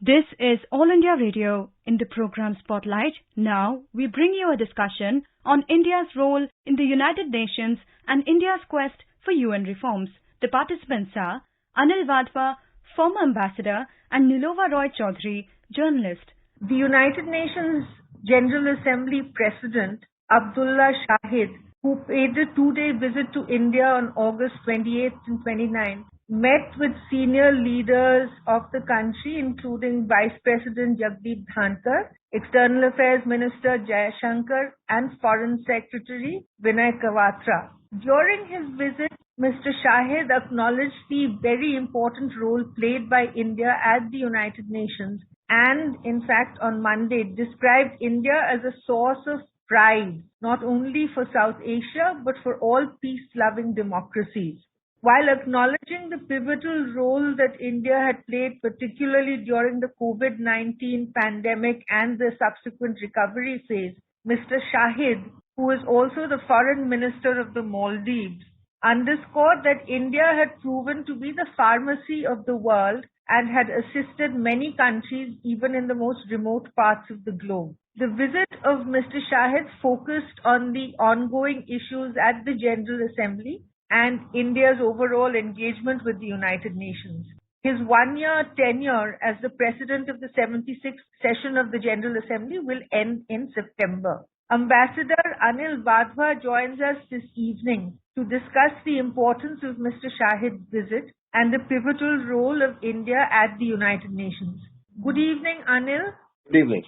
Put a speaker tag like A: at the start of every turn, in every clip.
A: This is All India Radio. In the program Spotlight, now we bring you a discussion on India's role in the United Nations and India's quest for UN reforms. The participants are Anil Wadhwa, former ambassador, and Nilova Roy Chaudhary, journalist.
B: The United Nations General Assembly President Abdullah Shahid, who paid a two-day visit to India on August 28th and 29th, met with senior leaders of the country, including Vice President Jagdeep Dhankar, External Affairs Minister Jaishankar, and Foreign Secretary Vinay Kwatra. During his visit, Mr. Shahid acknowledged the very important role played by India at the United Nations and, in fact, on Monday, described India as a source of pride, not only for South Asia, but for all peace-loving democracies. While acknowledging the pivotal role that India had played, particularly during the COVID-19 pandemic and the subsequent recovery phase, Mr. Shahid, who is also the Foreign Minister of the Maldives, underscored that India had proven to be the pharmacy of the world and had assisted many countries even in the most remote parts of the globe. The visit of Mr. Shahid focused on the ongoing issues at the General Assembly and India's overall engagement with the United Nations. His one-year tenure as the President of the 76th session of the General Assembly will end in September. Ambassador Anil Wadhwa joins us this evening to discuss the importance of Mr. Shahid's visit and the pivotal role of India at the United Nations. Good evening, Anil.
C: Good evening.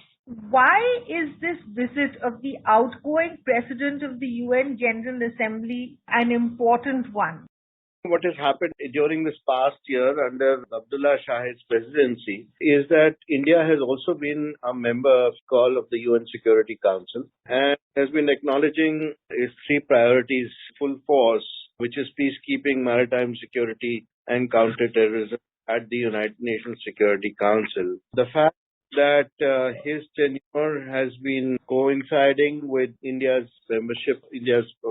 B: Why is this visit of the outgoing President of the UN General Assembly an important one?
C: What has happened during this past year under Abdullah Shahid's presidency is that India has also been a member of call of the UN Security Council and has been acknowledging its three priorities full force, which is peacekeeping, maritime security, and counterterrorism at the United Nations Security Council. The fact that his tenure has been coinciding with India's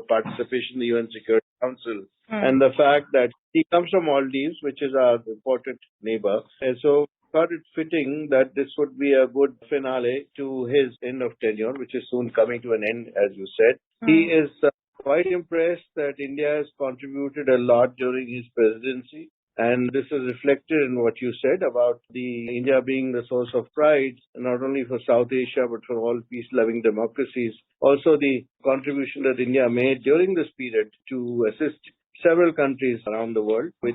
C: participation in the UN Security Council, and the fact that he comes from Maldives, which is our important neighbor, and so thought it fitting that this would be a good finale to his end of tenure, which is soon coming to an end, as you said. He is quite impressed that India has contributed a lot during his presidency. And this is reflected in what you said about the India being the source of pride, not only for South Asia, but for all peace-loving democracies. Also, the contribution that India made during this period to assist several countries around the world with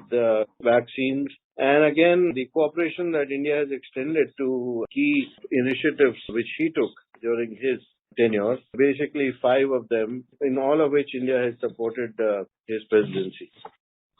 C: vaccines. And again, the cooperation that India has extended to key initiatives which he took during his tenure, basically 5 of them, in all of which India has supported his presidency.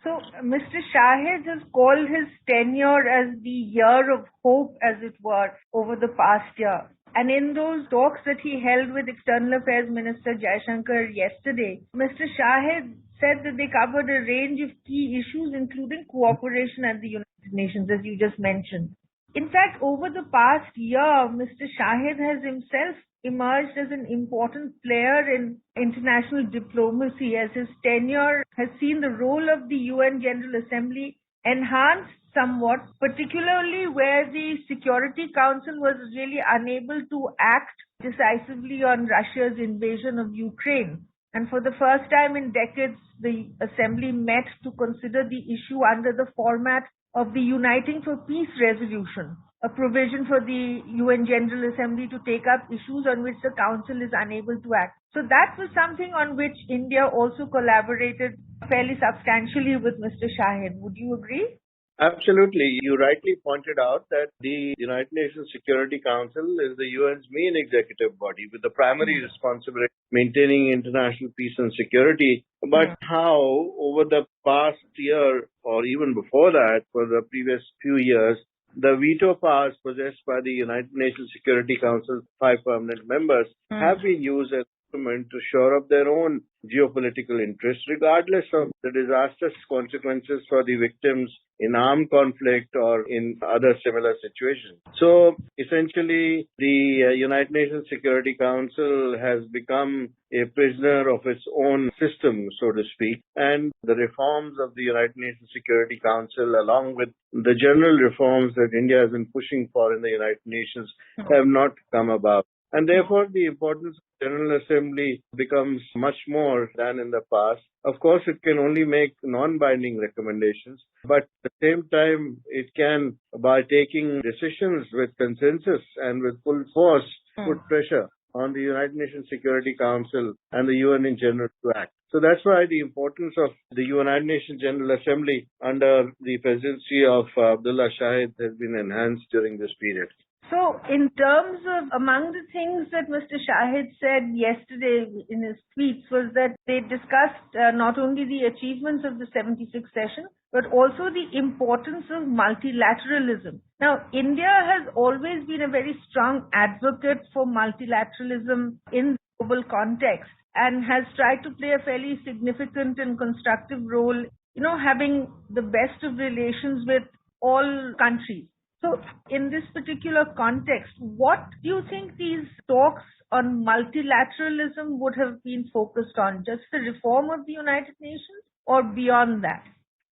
B: So, Mr. Shahid has called his tenure as the year of hope, as it were, over the past year. And in those talks that he held with External Affairs Minister Jaishankar yesterday, Mr. Shahid said that they covered a range of key issues, including cooperation at the United Nations, as you just mentioned. In fact, over the past year, Mr. Shahid has himself emerged as an important player in international diplomacy, as his tenure has seen the role of the UN General Assembly enhanced somewhat, particularly where the Security Council was really unable to act decisively on Russia's invasion of Ukraine. And for the first time in decades, the Assembly met to consider the issue under the format of the Uniting for Peace resolution, a provision for the UN General Assembly to take up issues on which the Council is unable to act. So that was something on which India also collaborated fairly substantially with Mr. Shahid. Would you agree?
C: Absolutely. You rightly pointed out that the United Nations Security Council is the UN's main executive body with the primary responsibility of maintaining international peace and security. But how over the past year or even before that, for the previous few years, the veto powers possessed by the United Nations Security Council's 5 permanent members have been used as instrument to shore up their own geopolitical interests, regardless of the disastrous consequences for the victims in armed conflict or in other similar situations. So essentially, the United Nations Security Council has become a prisoner of its own system, so to speak, and the reforms of the United Nations Security Council, along with the general reforms that India has been pushing for in the United Nations, have not come about. And therefore, the importance of General Assembly becomes much more than in the past. Of course, it can only make non-binding recommendations, but at the same time, it can, by taking decisions with consensus and with full force, put pressure on the United Nations Security Council and the UN in general to act. So that's why the importance of the United Nations General Assembly under the presidency of Abdullah Shahid has been enhanced during this period.
B: So, in terms of among the things that Mr. Shahid said yesterday in his tweets was that they discussed not only the achievements of the 76th session, but also the importance of multilateralism. Now, India has always been a very strong advocate for multilateralism in the global context and has tried to play a fairly significant and constructive role, having the best of relations with all countries. So, in this particular context, what do you think these talks on multilateralism would have been focused on? Just the reform of the United Nations or beyond that?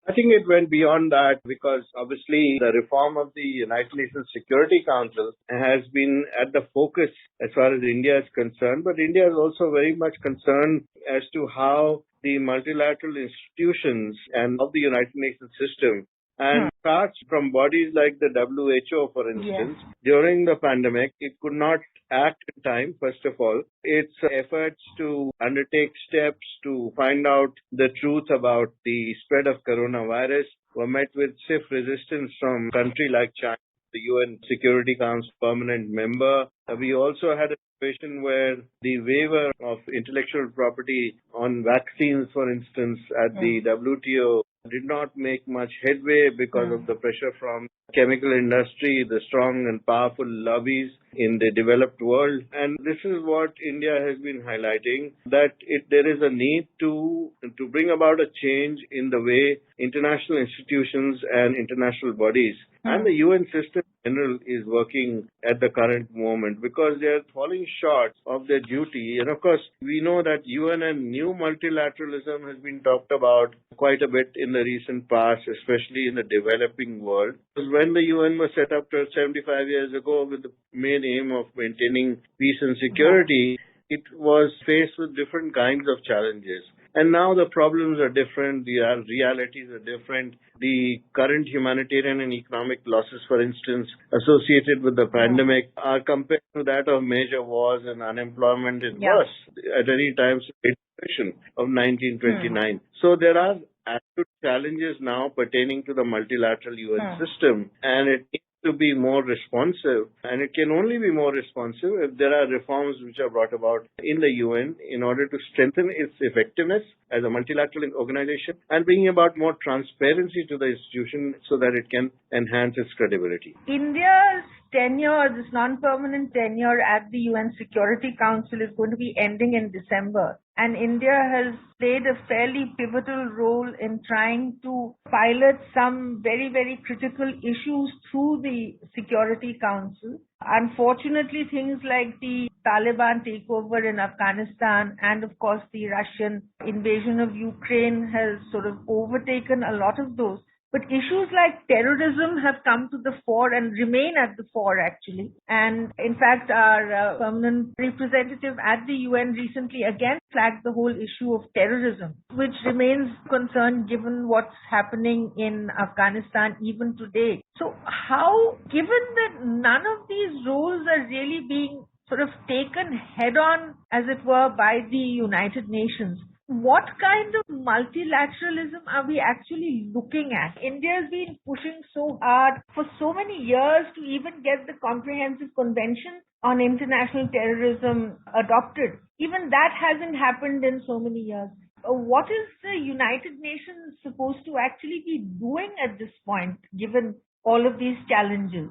C: I think it went beyond that because obviously the reform of the United Nations Security Council has been at the focus as far as India is concerned, but India is also very much concerned as to how the multilateral institutions and of the United Nations system and starts from bodies like the WHO, for instance. Yes. During the pandemic, it could not act in time, first of all. Its efforts to undertake steps to find out the truth about the spread of coronavirus were met with stiff resistance from a country like China, the UN Security Council permanent member. We also had a situation where the waiver of intellectual property on vaccines, for instance, at the WTO did not make much headway because of the pressure from chemical industry, the strong and powerful lobbies in the developed world. And this is what India has been highlighting, that there is a need to bring about a change in the way international institutions and international bodies and the UN system in general is working at the current moment because they are falling short of their duty. And of course, we know that UN and new multilateralism has been talked about quite a bit in the recent past, especially in the developing world. Because when the UN was set up 75 years ago with the main aim of maintaining peace and security, it was faced with different kinds of challenges. And now the problems are different, the realities are different. The current humanitarian and economic losses, for instance, associated with the pandemic are compared to that of major wars, and unemployment is worse at any time since the Depression of 1929. So there are acute challenges now pertaining to the multilateral UN system, and it needs to be more responsive, and it can only be more responsive if there are reforms which are brought about in the UN in order to strengthen its effectiveness as a multilateral organization and bring about more transparency to the institution so that it can enhance its credibility.
B: India's tenure, this non-permanent tenure at the UN Security Council is going to be ending in December. And India has played a fairly pivotal role in trying to pilot some very, very critical issues through the Security Council. Unfortunately, things like the Taliban takeover in Afghanistan and, of course, the Russian invasion of Ukraine has sort of overtaken a lot of those. But issues like terrorism have come to the fore and remain at the fore, actually. And in fact, our permanent representative at the UN recently again flagged the whole issue of terrorism, which remains concerned given what's happening in Afghanistan even today. So how, given that none of these roles are really being sort of taken head on, as it were, by the United Nations, what kind of multilateralism are we actually looking at? India has been pushing so hard for so many years to even get the Comprehensive Convention on International Terrorism adopted. Even that hasn't happened in so many years. What is the United Nations supposed to actually be doing at this point, given all of these challenges?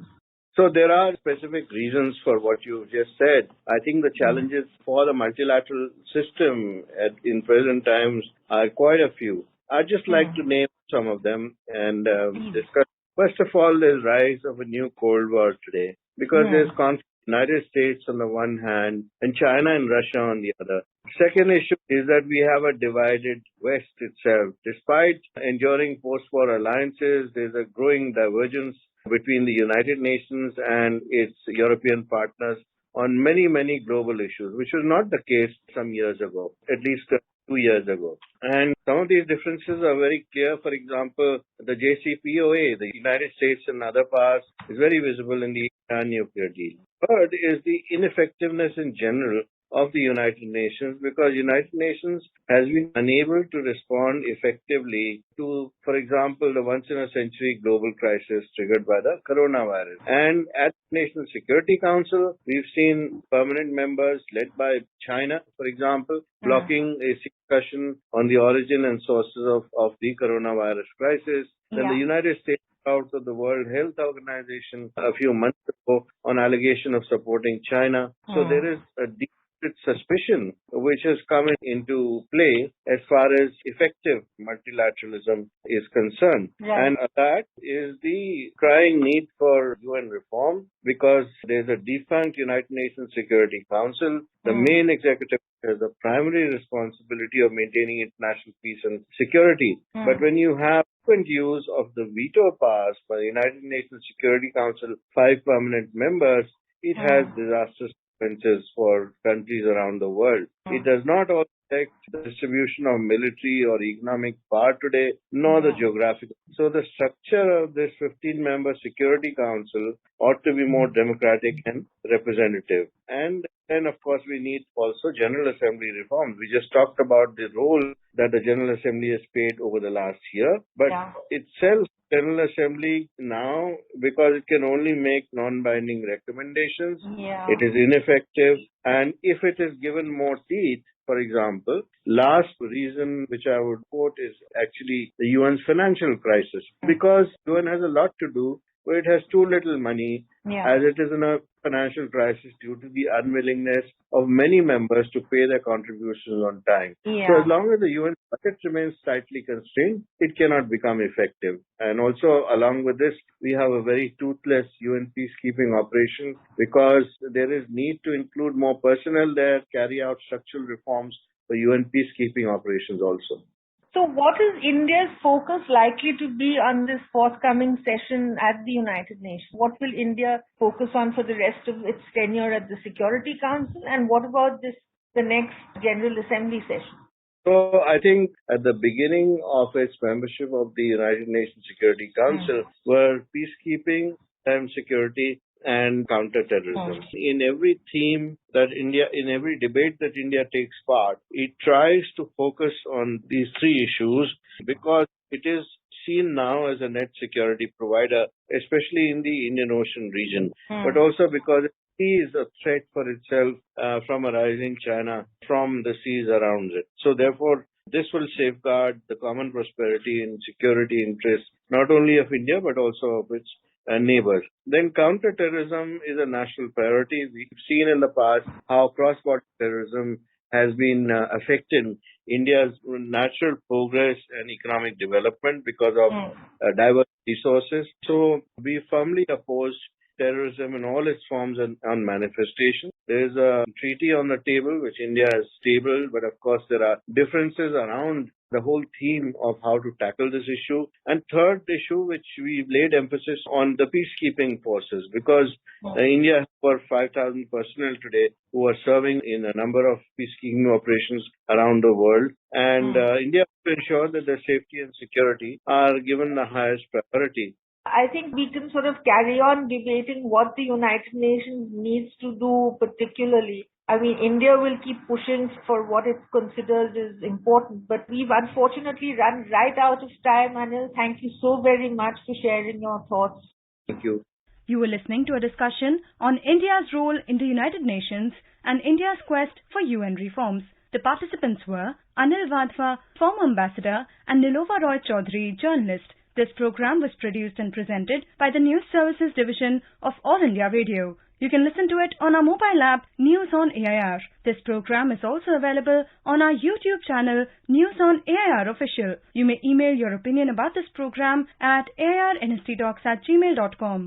C: So there are specific reasons for what you just said. I think the challenges for the multilateral system in present times are quite a few. I'd just like to name some of them and discuss. First of all, there's rise of a new Cold War today because there's conflict in the United States on the one hand and China and Russia on the other. Second issue is that we have a divided West itself. Despite enduring post-war alliances, there's a growing divergence between the United Nations and its European partners on many, many global issues, which was not the case some years ago, at least 2 years ago. And some of these differences are very clear. For example, the JCPOA, the United States and other powers, is very visible in the Iran nuclear deal. Third is the ineffectiveness in general of the United Nations because United Nations has been unable to respond effectively to, for example, the once-in-a-century global crisis triggered by the coronavirus. And at the National Security Council, we've seen permanent members led by China, for example, blocking a discussion on the origin and sources of the coronavirus crisis. Then the United States out of the World Health Organization a few months ago on allegation of supporting China. So there is a deep suspicion which has come into play as far as effective multilateralism is concerned. And that is the crying need for UN reform because there's a defunct United Nations Security Council. The main executive has the primary responsibility of maintaining international peace and security. But when you have frequent use of the veto powers by the United Nations Security Council 5 permanent members, it has disastrous consequences for countries around the world. It does not affect the distribution of military or economic power today, nor the geographical. So the structure of this 15-member Security Council ought to be more democratic and representative. And then, of course, we need also General Assembly reforms. We just talked about the role that the General Assembly has played over the last year, but itself, General Assembly now, because it can only make non-binding recommendations, it is ineffective. And if it is given more teeth, for example, last reason which I would quote is actually the UN's financial crisis, because UN has a lot to do, but it has too little money as it is in a financial crisis due to the unwillingness of many members to pay their contributions on time. So as long as the UN budget remains tightly constrained, it cannot become effective. And also along with this, we have a very toothless UN peacekeeping operation because there is need to include more personnel there, carry out structural reforms for UN peacekeeping operations also.
B: So what is India's focus likely to be on this forthcoming session at the United Nations? What will India focus on for the rest of its tenure at the Security Council? And what about the next General Assembly session?
C: So I think at the beginning of its membership of the United Nations Security Council were peacekeeping and security and counterterrorism. In every theme that in every debate that India takes part, it tries to focus on these three issues because it is seen now as a net security provider, especially in the Indian Ocean region, but also because it sees a threat for itself from a rising China from the seas around it. So therefore, this will safeguard the common prosperity and security interests, not only of India, but also of its neighbors. Then counterterrorism is a national priority. We've seen in the past how cross-border terrorism has been affecting India's natural progress and economic development because of diverse resources. So we firmly oppose terrorism in all its forms and manifestation. There is a treaty on the table which India has tabled, but of course there are differences around the whole theme of how to tackle this issue. And third issue, which we laid emphasis on the peacekeeping forces, because India has over 5,000 personnel today who are serving in a number of peacekeeping operations around the world. And India will ensure that their safety and security are given the highest priority.
B: I think we can sort of carry on debating what the United Nations needs to do particularly. I mean, India will keep pushing for what it considers is important, but we've unfortunately run right out of time. Anil, thank you so very much for sharing your thoughts.
C: Thank you.
A: You were listening to a discussion on India's role in the United Nations and India's quest for UN reforms. The participants were Anil Wadhwa, former ambassador, and Nilova Roy Chaudhary, journalist. This program was produced and presented by the News Services Division of All India Radio. You can listen to it on our mobile app, News on AIR. This program is also available on our YouTube channel, News on AIR Official. You may email your opinion about this program at airnsttalks@gmail.com.